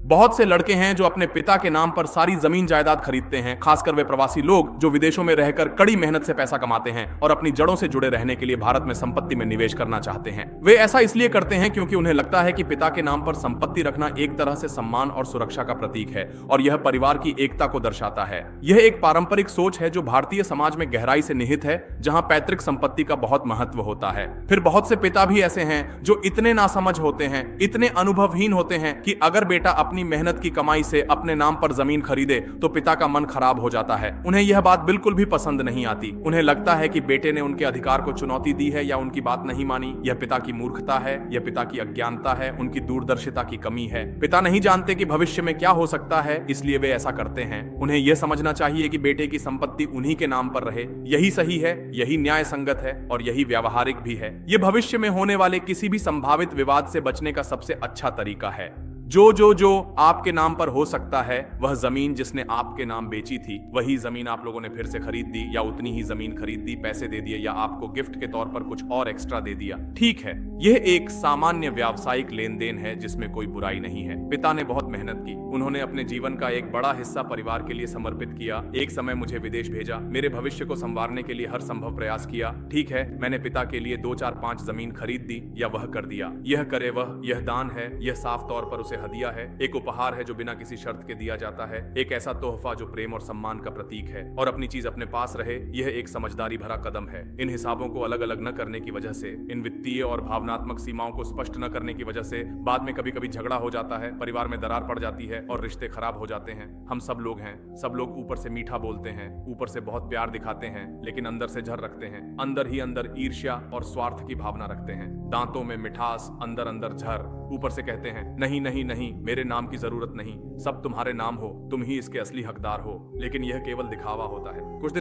बहुत से लड़के हैं जो अपने पिता के नाम पर सारी जमीन जायदाद खरीदते हैं, खासकर वे प्रवासी लोग जो विदेशों में रहकर कड़ी मेहनत से पैसा कमाते हैं और अपनी जड़ों से जुड़े रहने के लिए भारत में संपत्ति में निवेश करना चाहते हैं। वे ऐसा इसलिए करते हैं क्योंकि उन्हें लगता है कि पिता के नाम पर संपत्ति रखना एक तरह से सम्मान और सुरक्षा का प्रतीक है और यह परिवार की एकता को दर्शाता है। यह एक पारंपरिक सोच है जो भारतीय समाज में गहराई से निहित है, जहां पैतृक संपत्ति का बहुत महत्व होता है। फिर बहुत से पिता भी ऐसे हैं जो इतने नासमझ होते हैं, इतने अनुभवहीन होते हैं कि अगर बेटा अपनी मेहनत की कमाई से अपने नाम पर जमीन खरीदे तो पिता का मन खराब हो जाता है। उन्हें यह बात बिल्कुल भी पसंद नहीं आती। उन्हें लगता है कि बेटे ने उनके अधिकार को चुनौती दी है या उनकी बात नहीं मानी। यह पिता की मूर्खता है, यह पिता की अज्ञानता है, उनकी दूरदर्शिता की कमी है। पिता नहीं जानते कि भविष्य में क्या हो सकता है, इसलिए वे ऐसा करते हैं। उन्हें यह समझना चाहिए कि बेटे की संपत्ति उन्हीं के नाम पर रहे। यही सही है, यही न्याय संगत है और यही व्यावहारिक भी है। यह भविष्य में होने वाले किसी भी संभावित विवाद से बचने का सबसे अच्छा तरीका है। जो आपके नाम पर हो सकता है, वह जमीन जिसने आपके नाम बेची थी, वही जमीन आप लोगों ने फिर से खरीद दी या उतनी ही जमीन खरीद दी, पैसे दे दिए या आपको गिफ्ट के तौर पर कुछ और एक्स्ट्रा दे दिया। ठीक है, यह एक सामान्य व्यावसायिक लेन देन है जिसमें कोई बुराई नहीं है। पिता ने बहुत मेहनत की, उन्होंने अपने जीवन का एक बड़ा हिस्सा परिवार के लिए समर्पित किया। एक समय मुझे विदेश भेजा, मेरे भविष्य को संवारने के लिए हर संभव प्रयास किया। ठीक है, मैंने पिता के लिए 2, 4, 5 जमीन खरीद दी या वह कर दिया। यह करे वह, यह दान है, यह साफ तौर पर उसे हदिया है, एक उपहार है जो बिना किसी शर्त के दिया जाता है, एक ऐसा तोहफा जो प्रेम और सम्मान का प्रतीक है और अपनी चीज अपने पास रहे। यह एक समझदारी भरा कदम है। इन हिसाबों को अलग अलग न करने की वजह से, इन वित्तीय और भावनात्मक सीमाओं को स्पष्ट न करने की वजह से बाद में कभी कभी झगड़ा हो जाता है, परिवार में दरार पड़ जाती है और रिश्ते खराब हो जाते हैं। हम सब लोग हैं, सब लोग ऊपर से मीठा बोलते हैं, ऊपर से बहुत प्यार दिखाते हैं, लेकिन अंदर से झर रखते हैं। अंदर ही अंदर ईर्ष्या और स्वार्थ की भावना रखते हैं। दांतों में मिठास, अंदर अंदर झर। ऊपर से कहते हैं नहीं नहीं नहीं, मेरे नाम की जरूरत नहीं, सब तुम्हारे नाम हो, तुम ही इसके असली हकदार हो, लेकिन यह केवल दिखावा होता है। कुछ